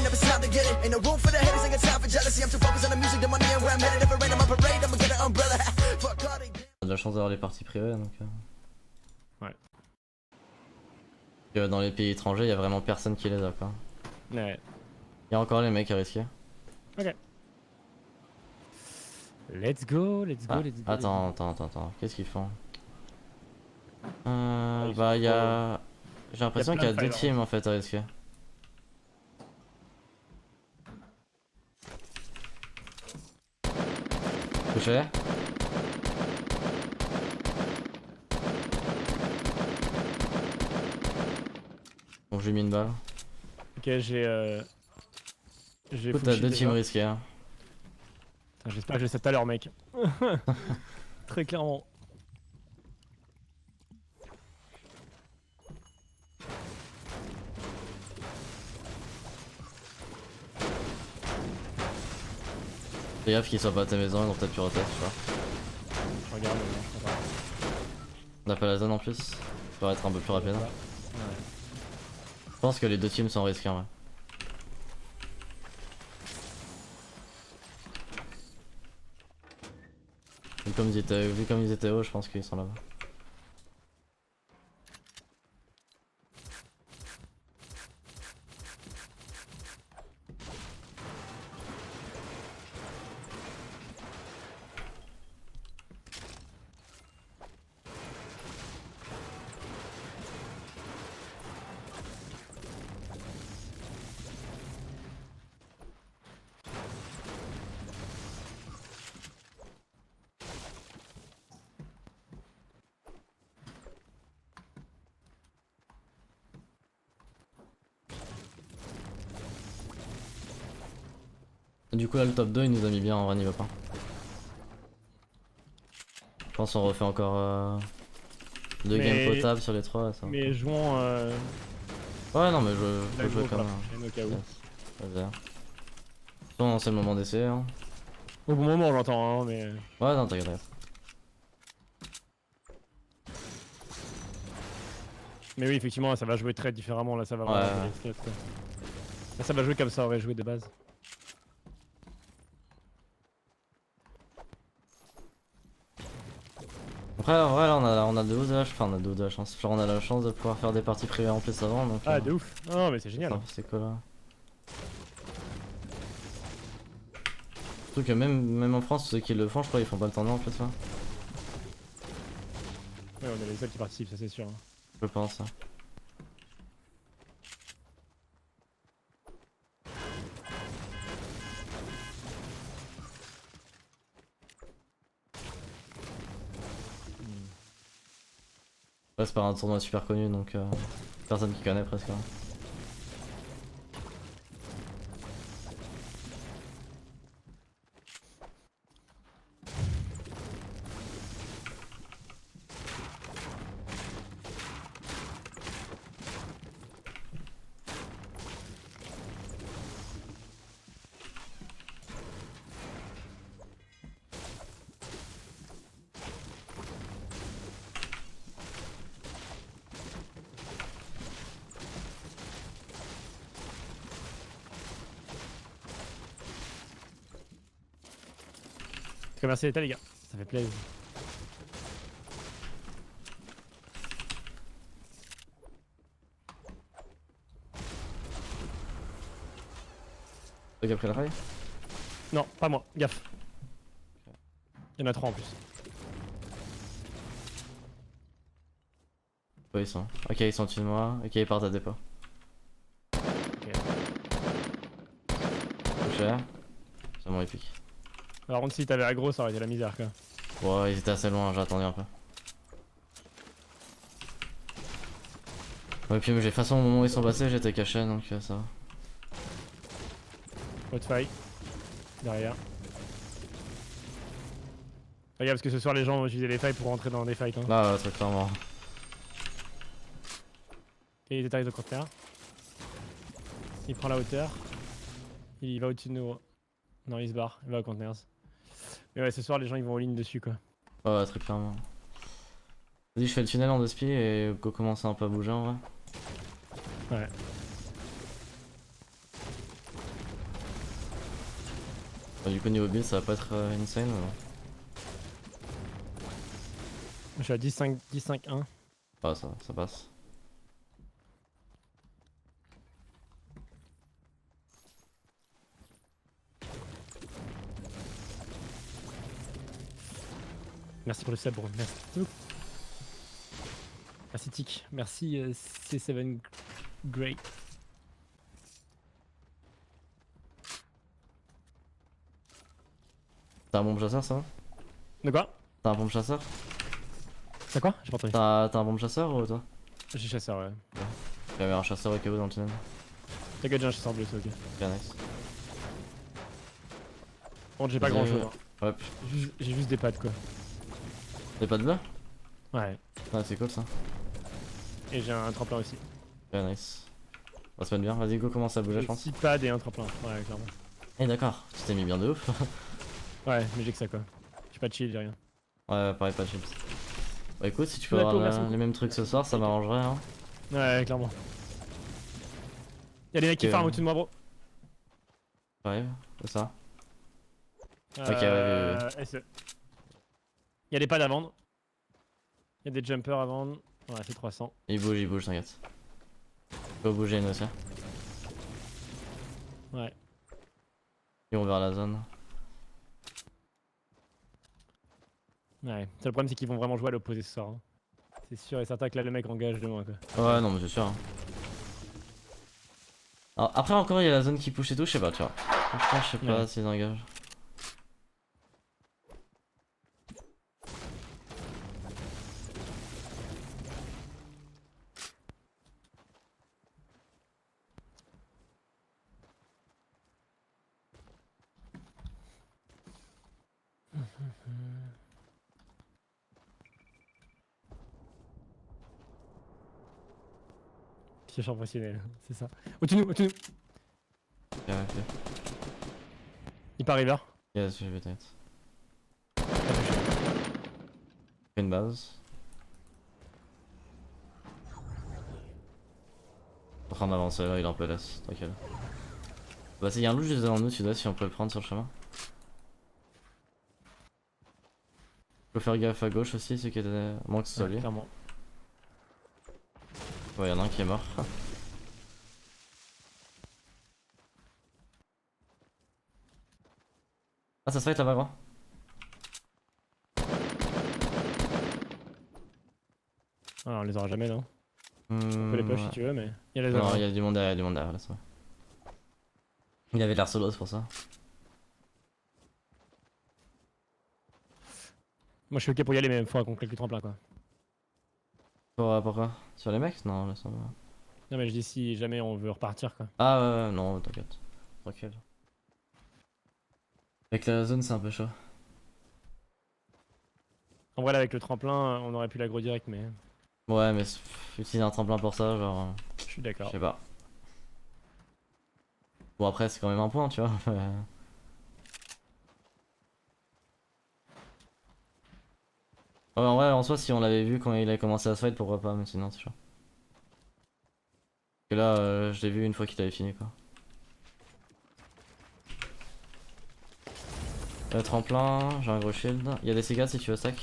never stop to get it. Ain't no room for the haters, ain't got time for jealousy. I'm too focused on the music, the money, and where I'm headed. If it rain on my parade, I'ma get an umbrella. Fuck all they On a de la chance d'avoir les parties privées donc. Ouais. Dans les pays étrangers, il y a vraiment personne qui les a quoi. Ouais. Il y a encore les mecs à risquer. Ok. Let's go, let's go, let's go. Attends, qu'est-ce qu'ils font? Ils Bah font il y a... J'ai l'impression qu'il y a deux files, teams en fait à risquer. Touché. Bon j'ai mis une balle. Ok, j'ai Écoute full t'as shield deux déjà. teams risqués hein. Putain, j'espère que j'ai ça tout à l'heure mec. Très clairement. Fais gaffe qu'ils soient pas à ta maison, ils ont peut-être pu retest tu vois. Je regarde, mais non, je comprends pas. On a pas la zone en plus, ça va être un peu plus rapide. Ouais. Je pense que les deux teams sont risqués en vrai. Vu comme ils étaient hauts, je pense qu'ils sont là-bas. Du coup là le top 2 il nous a mis bien en vrai niveau pas. Je pense qu'on refait encore 2 games potables sur les 3 ça. Mais jouons Ouais non mais je peux jouer quand même. Au cas où. Vas-y. Bon c'est le moment d'essayer hein. Au bon moment j'entends hein mais... Ouais non t'inquiète. Mais oui effectivement ça va jouer très différemment là ça va vraiment jouer les stats, quoi. Là ça va jouer comme ça aurait joué de base. Après en vrai là on a de ouf de la chance, enfin on a de ouf de la chance. Genre on a la chance de pouvoir faire des parties privées en plus avant donc. Ah de ouf. Non mais c'est génial. C'est cool là. Surtout que même en France ceux qui le font je crois ils font pas le tournoi en plus là. Ouais on est les seuls qui participent ça c'est sûr. Hein. Je pense. Hein. Ouais, c'est pas un tournoi super connu donc personne qui connaît presque. Hein. Merci l'état les gars, ça fait plaisir. T'as qui a pris la faille? Non, pas moi, gaffe. Il y en a 3 en plus. Ouais ils sont. Ok ils sont au-dessus de moi, ok ils partent à dépôt. Ok. Touché. C'est bon épique. Alors contre si t'avais aggro ça aurait été la misère quoi. Ouais ils étaient assez loin, j'ai attendu un peu. Ouais puis de toute façon au moment où ils sont passés j'étais caché donc ça va. Haute faille. Derrière. Regarde parce que ce soir les gens vont utiliser les failles pour rentrer dans des fights hein. Là très clairement. Et il détaille de conteneur. Il prend la hauteur. Il va au-dessus de nous. Non il se barre, il va au conteneurs. Mais ouais ce soir les gens ils vont en ligne dessus quoi. Ouais très clairement. Vas-y je fais le tunnel en 2 spi et go commence un peu à bouger en vrai. Ouais. Bah, du coup, niveau build, ça va pas être insane ou non? Je suis à 10-5, 10-5-1. Ah, ça passe. Merci pour le sub, bro. Merci. Merci Tic. Merci C7 Great. T'as un bombe chasseur, ça va? De quoi? T'as un bombe chasseur? C'est quoi? J'ai pas entendu. T'as un bombe chasseur ou toi? J'ai chasseur, ouais. Il y avait un chasseur au cas où dans le tunnel. T'inquiète, j'ai un chasseur bleu, c'est ok. Ok, nice. Bon, j'ai pas grand chose. Ouais, J'ai juste des pattes quoi. t'es pas de là? Ouais. Ah, c'est cool ça. Et j'ai un tremplin aussi. Ok, nice. On va se mettre bien. Vas-y, go, commence à bouger, je pense. 6 pads et un tremplin. Ouais, clairement. Eh, d'accord, tu t'es mis bien de ouf. Ouais, mais j'ai que ça quoi. J'ai pas de shield, j'ai rien. Ouais, pareil, pas de chips. Bah, écoute, si tu peux D'accord, avoir merci beaucoup. les mêmes trucs ce soir, ça m'arrangerait. Hein. Ouais, clairement. Y'a des mecs qui Ok. farment au-dessus de moi, bro. Ouais, c'est ça. SE. Y'a des pads à vendre. Y'a des jumpers à vendre. Ouais, c'est 300. Il bouge, t'inquiète. Faut bouger une aussi. Ouais. Ils vont vers la zone. Ouais. Le problème, c'est qu'ils vont vraiment jouer à l'opposé ce soir. Hein. C'est sûr et certain que là, le mec engage de moi quoi. Ouais, non, mais c'est sûr. Hein. Alors, après, encore, il y a la zone qui push et tout, je sais pas, tu vois. Franchement, je sais pas Ouais. s'ils engagent. Piège professionnel, c'est ça. Au-dessus de nous, au-dessus de nous. Ok, ok. Il part river. Yes, j'ai vu, t'inquiète. Pas touché. Fait une base. En train d'avancer là, il est un peu laisse, tranquille. Bah, il y a un loup juste devant nous, tu dois, si on peut le prendre sur le chemin. Faut faire gaffe à gauche aussi, ceux qui étaient. Moins que ce soit lui. Clairement. Ouais, y'en a un qui est mort. Ah, ça se fight là-bas, gros. Ah, on les aura jamais, non? On peut Hmm, les push ouais. si tu veux, mais. Il y a les Non, autres. il y a du monde derrière, là, c'est vrai. Il avait l'air solo, c'est pour ça. Moi, je suis ok pour y aller, mais il faudra qu'on claque le tremplin quoi. Pourquoi? Sur les mecs? Non, laisse tomber. Non, mais je dis si jamais on veut repartir quoi. Ah, ouais, non, t'inquiète. Tranquille. Avec la zone, c'est un peu chaud. En vrai, là, avec le tremplin, on aurait pu l'aggro direct, mais. Ouais, mais utiliser un tremplin pour ça, genre. Je suis Je d'accord. sais pas. Bon, après, c'est quand même un point, tu vois. Ouais, en vrai, en soi, si on l'avait vu quand il a commencé à se fight, pourquoi pas, mais sinon, c'est chaud. Parce que là, je l'ai vu une fois qu'il avait fini, quoi. Tremplin, j'ai un gros shield. Il y a des cigars si tu veux stack.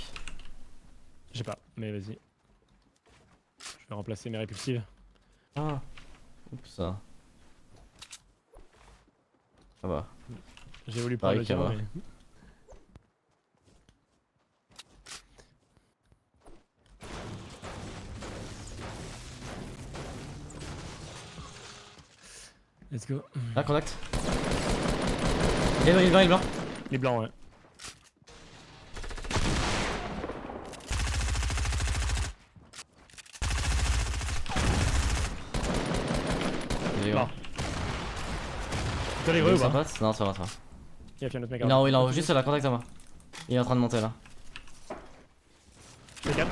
J'ai pas, mais vas-y. Je vais remplacer mes répulsives. Ah, oups, ça. Ça va. J'ai voulu prendre Pareil le qu'il y a tien, moi. mais. Let's go. Ah, contact. Il est blanc. Les blancs, ouais. Il est Bon. blanc. Tu les gros ou pas? passe? Non, ça va, ça va. Il a fait un autre mec. Il est en haut, il est en haut, juste là, contact à moi. Il est en train de monter là. Je 4.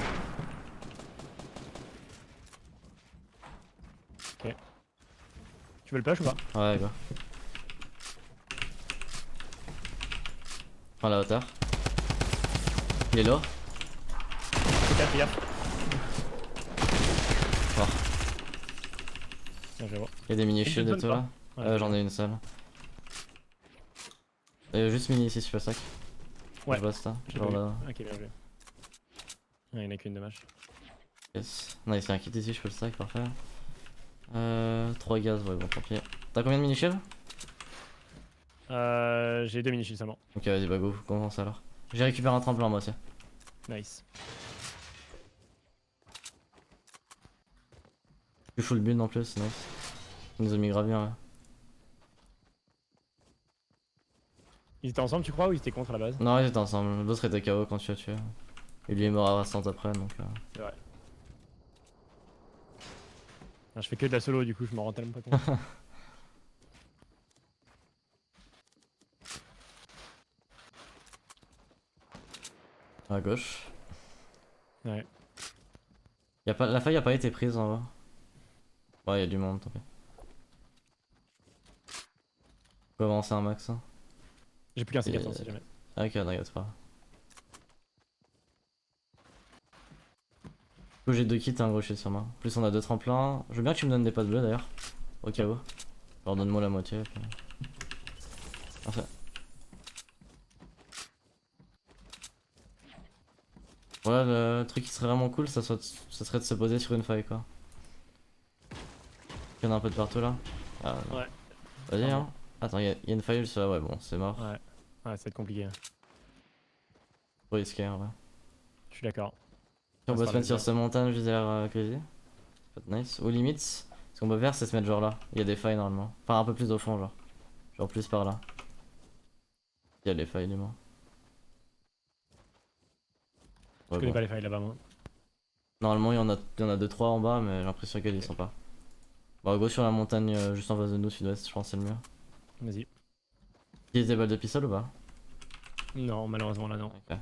Ok. Tu veux le push ou pas? Ouais, go. Prends la hauteur. Il est lourd. Je 4, fais gaffe. Mort. Bien, je vais voir. Il y a des mini Une shields et seule tout pas là. Ouais, J'en ai une seule. Juste mini ici, super sac. Ouais. Je bosse là. J'ai Genre pas vu. là. Ok, bien joué. Il y en a qu'une, dommage. Yes. Nice, il y a un kit ici, je peux le sac, parfait. 3 gaz, ouais, bon, tant pis. T'as combien de mini shield? J'ai 2 mini-shields seulement. Ok, vas-y, bah go, commence alors. J'ai récupéré un tremplin moi aussi. Nice. Je suis full build en plus, nice. Il nous a mis grave bien, ouais. Ils étaient ensemble, tu crois, ou ils étaient contre à la base? Non, ils étaient ensemble. L'autre était KO quand tu as tué. Et lui est mort à Rastant après, donc. C'est vrai. Ah, je fais que de la solo, du coup, je m'en rends tellement pas compte. À gauche. Ouais. La faille a pas été prise en bas. Ouais, y'a du monde, tant pis. On peut avancer un max. Hein. J'ai plus qu'un C4 si jamais. Ah, ok, non, c'est pas grave. Du coup, j'ai 2 kits et un gros shield sur moi. En plus, on a 2 tremplins. Je veux bien que tu me donnes des potes bleus d'ailleurs. Au cas où. Alors, donne-moi la moitié. Puis... Parfait. Ouais, le truc qui serait vraiment cool, ça serait de se poser sur une faille quoi. Il y en a un peu de partout là. Ah, Ouais. Vas-y, hein. Attends, y a une faille sur là, ouais, bon, c'est mort. Ouais. Ouais, ça va être compliqué. Hein. Trop risqué en vrai. Je suis d'accord. Si on On peut va se se mettre sur faire ce montagne, je l'air crazy. Ça peut être nice. Ou limite, ce qu'on peut faire, c'est se mettre genre là. Il y a des failles normalement. Enfin, un peu plus au fond, genre. Genre plus par là. Il y a les failles, du moins. Je Ouais, connais bon. pas les failles là-bas, moi. Normalement, il y en a 2-3 en bas, mais j'ai l'impression qu'ils y sont pas. Bon, go sur la montagne juste en face de nous, sud-ouest, je pense que c'est le mieux. Vas-y. Utilise des balles de pistole ou pas? Non, malheureusement là, non. Ok.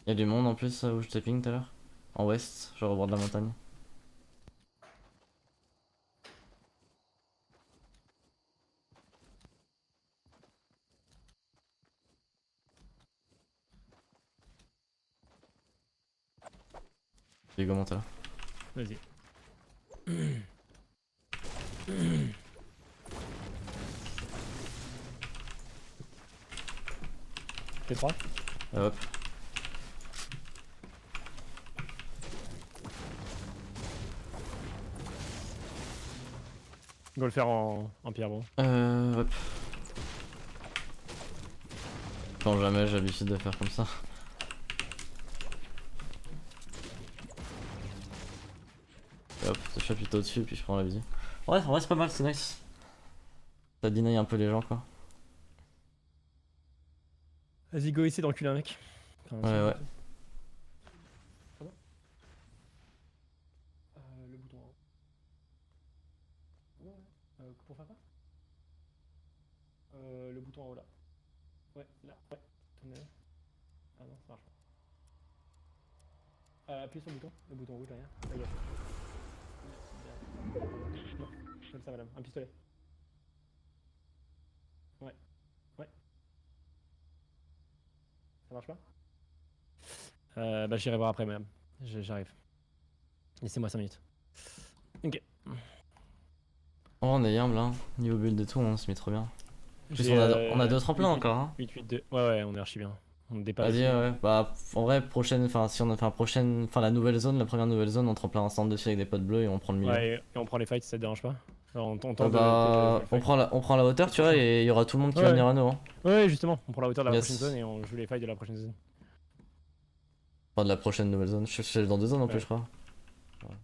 Il y a du monde en plus où je t'ai ping tout à l'heure. En ouest, genre au bord de la montagne. J'ai commenté là. Vas-y. T3 Hop. Go le faire en pierre, bro. Hop. Quand jamais j'ai l'habitude de faire comme ça. Et hop, je chapite au-dessus puis je prends la visée. Ouais, en vrai c'est pas mal, c'est nice. Ça deny un peu les gens quoi. Vas-y, go essayer d'enculer un mec. Enfin, Ouais, ouais. Pardon le bouton en haut. Ouais, pour faire quoi le bouton en haut là. Ouais, là, ouais. Tournez. Ah non, ça marche pas. Appuyez sur le bouton rouge derrière. À gauche. Non, comme ça, madame. Un pistolet. Ouais, ouais. Ça marche pas bah j'irai voir après, madame. J'arrive. Laissez-moi 5 minutes. Ok. Oh, on est humble hein. Niveau build et tout, on se met trop bien. En plus, J'ai, on a 2 tremplins 8, encore hein. 8, 8, 2. Ouais, ouais, on est archi bien. On dépasse. Vas-y, ouais. Bah, en vrai, prochaine, enfin, si on a fait un prochaine, enfin, la nouvelle zone, la première nouvelle zone, on tremplin un stand dessus avec des potes bleus et on prend le milieu. Ouais, et on prend les fights si ça te dérange pas. Alors, on tente Bah, de on prend la hauteur, tu vois, et il y aura tout le monde qui va Ouais. venir à nous. Hein. Ouais, justement, on prend la hauteur de la Yes. prochaine zone et on joue les fights de la prochaine zone. Enfin, de la prochaine nouvelle zone. Je suis dans 2 zones en plus, Ouais. je crois. Ouais.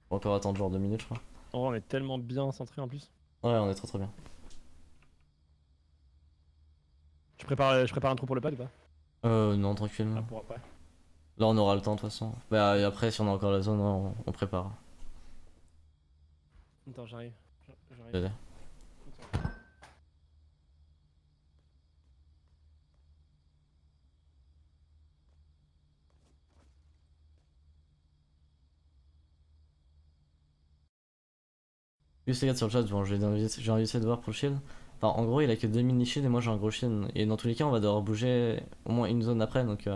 On va encore attendre genre 2 minutes, je crois. En vrai, on est tellement bien centré en plus. Ouais, on est trop bien. Je prépare un trou pour le pad ou pas Non, tranquillement. Ah, pour après. Là, on aura le temps de toute façon. Bah, et après, si on a encore la zone, on prépare. Attends, j'arrive. Vas-y. Juste les gars sur le chat, bon, j'ai envie d'essayer de voir pour le shield. Enfin, en gros, il a que 2 mini shields et moi j'ai un gros shield. Et dans tous les cas, on va devoir bouger au moins une zone après. Donc,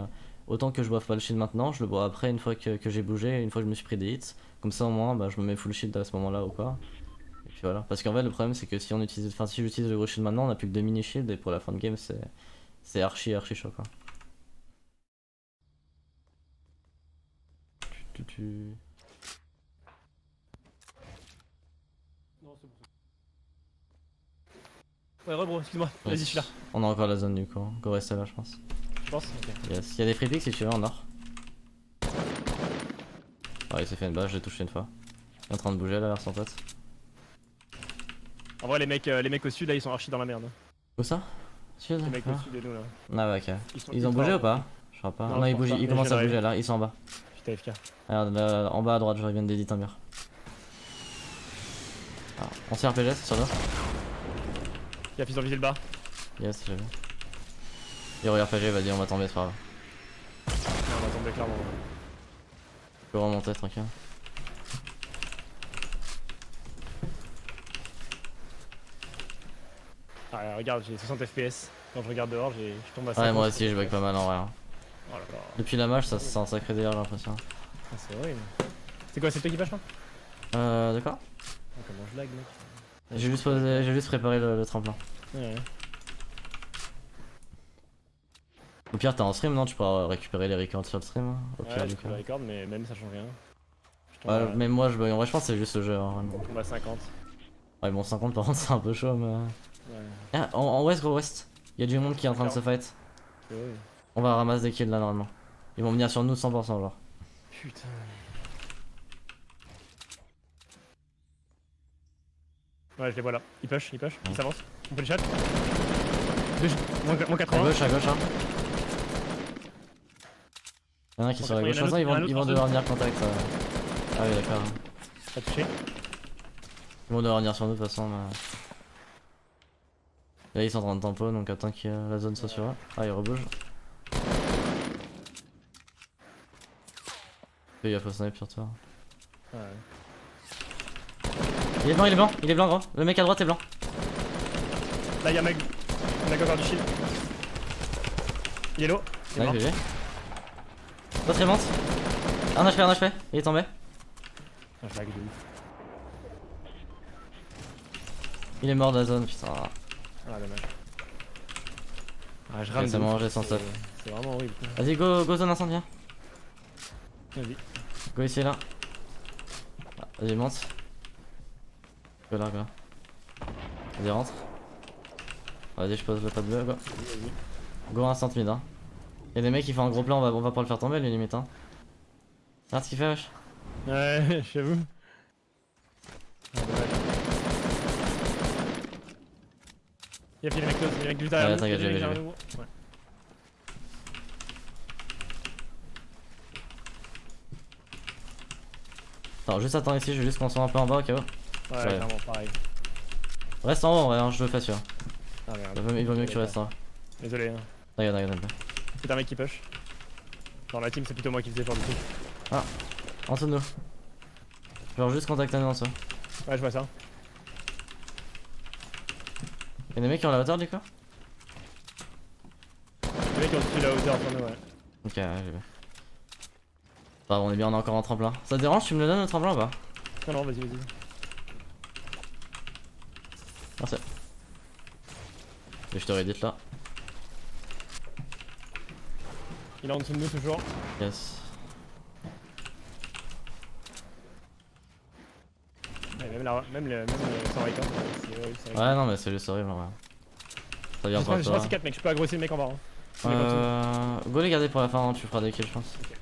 autant que je boive pas le shield maintenant, je le bois après une fois que j'ai bougé, une fois que je me suis pris des hits. Comme ça, au moins, bah, je me mets full shield à ce moment-là ou quoi. Et puis voilà. Parce qu'en fait, le problème c'est que si on utilise, enfin si j'utilise le gros shield maintenant, on a plus que 2 mini shields et pour la fin de game, c'est archi chaud quoi. Non, c'est bon. Ouais, rebro, excuse-moi. Vas-y, je suis là. On a encore la zone du coup. Go rester là, je pense. Je pense. Ok. Yes. Y'a des free picks si tu veux en or. Ouais, il s'est fait une bâche, je l'ai touché une fois. Il est en train de bouger là vers son pote. En vrai, les mecs au sud là, ils sont archi dans la merde. Où ça? Sud? Les mecs au sud de nous là. Ah ouais, ok. Ils ont ultra bougé hauts. ou pas? Je crois pas. Non, Non, je ils pense bougent, pas, ils mais commencent je à viens bouger là, ils sont en bas. J'étais AFK. Regarde, là, en bas à droite, je viens d'éditer un mur. Ah, on s'est RPG sur l'eau. Y'a ils ont visé le bas. Yes, j'ai vu. Yo, RPG, vas-y, on va tomber, c'est pas grave. Non, on va tomber clairement. Je peux remonter tranquille. Ah, regarde, j'ai 60 FPS. Quand je regarde dehors, je tombe à 50. Ouais, moi aussi, je bug pas mal en vrai. Hein. Oh là là. Depuis la match, ça c'est un sacré délire, j'ai l'impression. Ah, c'est horrible. C'est quoi, c'est toi qui pêche là? D'accord. Oh, comment je lag, mec. J'ai juste préparé le tremplin. Ouais. Au pire, t'es en stream, non? Tu pourras récupérer les records sur le stream. Hein, au pire, Ouais, du je coup. peux le record, mais même ça change rien. Je tombe, Ouais, même moi, je bug. En vrai, je pense que c'est juste le jeu. Hein, vraiment. je tombe à 50. Ouais, bon, 50 par contre, c'est un peu chaud, mais. Ouais. Ah, en west, gros west. Y'a du monde qui est en train de se fight. Ouais. On va ramasser des kills là, normalement. Ils vont venir sur nous 100%, genre. Putain. Ouais, je les vois là. Ils push, ils s'avancent. On peut les chat. Moins À 80. gauche, hein. Y'en a un qui est sur la gauche. De toute façon, ils vont devoir venir contact. Ah oui, d'accord. Pas touché. Ils vont devoir venir sur nous de toute façon. Mais... Là, ils sont en train de tempo, donc attends que la zone soit sur eux. Ah, ils rebougent. Fais gaffe au snipe sur toi. Ouais. Il est blanc gros. Le mec à droite est blanc. Là, y'a un mec encore du shield. Yellow. Il est Ouais, mort. GG. L'autre il monte. Un HP, il est tombé. Ah, je lag de ouf. Il est mort de la zone, putain. Ah, dommage. Ah, je Ok, rame. c'est de bon, ouf. j'ai 107. C'est vraiment horrible. Vas-y, go zone incendie. Vas-y. Go ici là. Ah, vas-y, monte. Go là. Vas-y, rentre. Vas-y, je pose le pas de bleu, go. Vas-y. Go instant mid, hein. Y'a des mecs qui font un gros plan, on va pas le faire tomber, lui, limite, hein. Regarde ce qu'il fait, wesh. Ouais, j'avoue. Ah, dommage. Y'a des mecs close, y'a des mecs juste derrière Ouais, nous. t'inquiète, Y'a des mecs j'ai derrière vu. nous. Ouais. Attends, juste attends ici, je vais juste qu'on soit un peu en bas au cas où. Ouais, Ouais. clairement, pareil. Reste en haut en vrai, hein, je le fais sûr. Ah merde. Il vaut mieux que tu restes en haut. Désolé, hein. Regarde. C'est un mec qui push. Dans la team, c'est plutôt moi qui faisais ce genre de truc. En dessous de nous. Genre juste contacter nous en dessous. Ouais, je vois ça. Y'a des mecs qui ont la hauteur du coup? Les mecs qui ont dessus la hauteur sur nous, ouais. Ok, ouais, j'ai vu. Bah, on est bien, on est encore en tremplin. Ça te dérange, tu me le donnes le tremplin ou pas? Non, non, vas-y. Merci. Et je te rédite là. Il est en dessous de nous toujours. Yes. Ouais, même le sans record, c'est horrible. c'est horrible. Ouais, non, mais c'est juste horrible en vrai. Ça vient Je pas pense de que toi. c'est 4 mecs, je peux agrosser le mec en bas. Hein. Go les garder pour la fin, hein, tu feras des kills, je pense. Ok.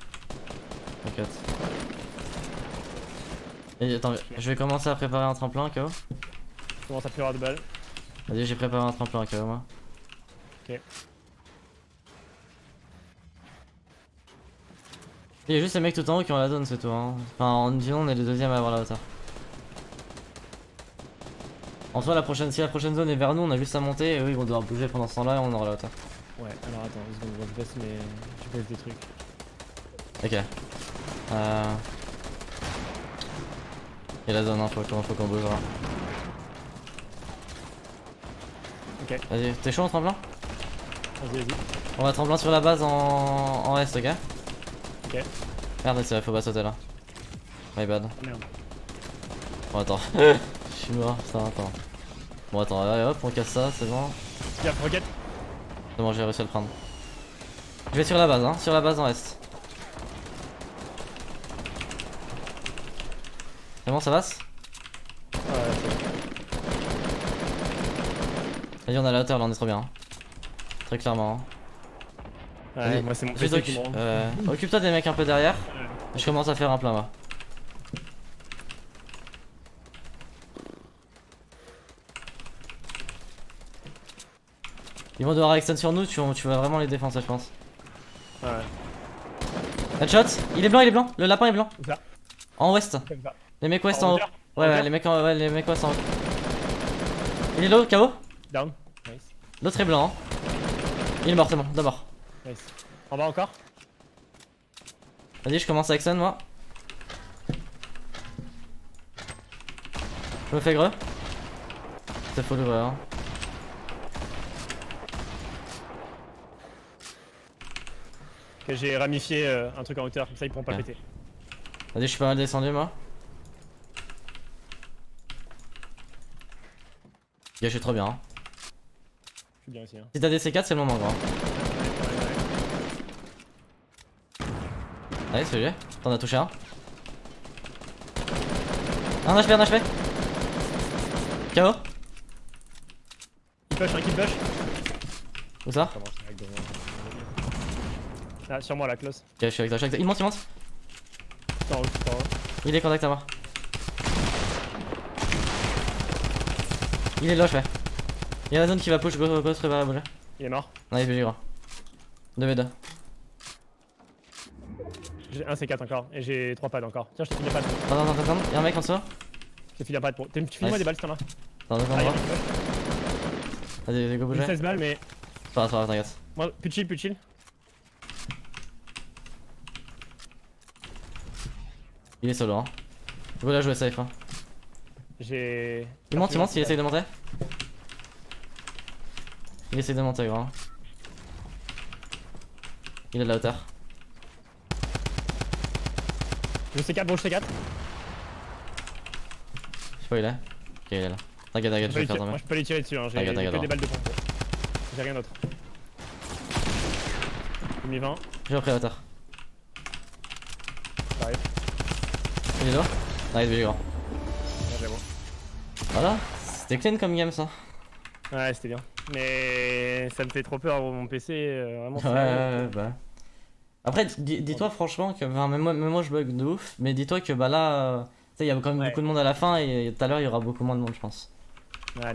T'inquiète. Et attends, je vais commencer à préparer un tremplin, KO. Je commence à plus avoir de balles. Vas-y, j'ai préparé un tremplin, KO, moi. Ok. Il y a juste les mecs tout en haut qui ont la zone, c'est tout. Hein. Enfin, sinon, on est les deuxièmes à avoir la hauteur. En soi, si la prochaine zone est vers nous, on a juste à monter et eux ils vont devoir bouger pendant ce temps-là et on aura la hauteur. Ouais, alors attends, 2 secondes, je baisse je baisse des trucs. Ok. Et la zone, hein, faut qu'on bouge là. Ok, Vas-y, t'es chaud en tremplin? vas-y. On va tremplin sur la base en est, ok? Ok. Merde, c'est faut pas sauter là. My bad. Ah, merde. Bon, attends. Je suis mort, putain, attends. Bon, attends, allez, hop, on casse ça, c'est bon. Il y a roquette. C'est bon, j'ai réussi à le prendre. Je vais sur la base, hein, sur la base en est. C'est bon, ça passe? Vas-y, on est à la hauteur là, on est trop bien. Hein. Très clairement. Hein. Ouais, Vas-y, moi c'est mon juste PC qui me rend. occupe-toi des mecs un peu derrière. Je commence à faire un plein moi. Ils vont devoir extend sur nous, tu vas vraiment les défoncer je pense. Ouais, Headshot, il est blanc, le lapin est blanc. comme ça, En ouest, comme ça. les mecs ouest En en haut. hauteur Ouais, hauteur ouais, les mecs ouest en haut. Il est low, KO. Down. Nice. L'autre est blanc. Hein. Il est mort, c'est bon, d'abord. Nice. En bas encore. Vas-y, je commence à extend moi. Je me fais greux. C'est faux l'ouvrir. Hein. Que j'ai ramifié un truc en hauteur, comme ça ils pourront pas Ouais. péter. Vas-y, je suis pas mal descendu moi. Ok, je suis trop bien. Hein. Je suis bien aussi. Hein. Si t'as des C4, c'est le moment, gros. Allez, c'est léger. T'en as touché un. Un HP, un HP. KO. Kill push, un kill push. Où ça? Ah, sur moi la close. Ok, je suis avec toi. Il monte, il monte. Tout en haut, tout en haut. Il est contact à moi. Il est low, je fais. Il y a la zone qui va push, go, se à bouger. Il est mort. Non, il est BG, gros. 2v2. J'ai un C4 encore et j'ai 3 pads encore. Tiens, je te file des pads. Attends. Y'a un mec en dessous. Je te file un pad pour. Tu files moi Nice. des balles si t'en as. Attends, deux Ah, il y a secondes. un kill push. Vas-y, go J'ai bouger. 16 balles, mais. C'est pas grave, t'inquiète. Moi, plus de chill, plus de chill. Il est solo, hein. Je veux la jouer safe, hein. J'ai. Il monte, il essaye de monter. Il essaye de monter, gros. Hein. Il est de la hauteur. Je C4, bon, je C4. Je sais pas où il est. Ok, il est là. T'inquiète, je vais faire tomber. Moi, je peux les tirer dessus, hein. J'ai T'inquiète, que des balles de pompe. J'ai rien d'autre. J'ai mis 20. J'ai repris la hauteur. J'arrive. Il est là. Nice, BG, gros. Ouais, j'avoue. Voilà, c'était clean comme game ça. Ouais, c'était bien. Mais ça me fait trop peur, mon PC. Vraiment, c'est- Ouais, bah. Après, dis-toi franchement que. Enfin, même moi je bug de ouf. Mais dis-toi que bah là. Tu sais, il y a quand même Ouais. beaucoup de monde à la fin et tout à l'heure il y aura beaucoup moins de monde, je pense.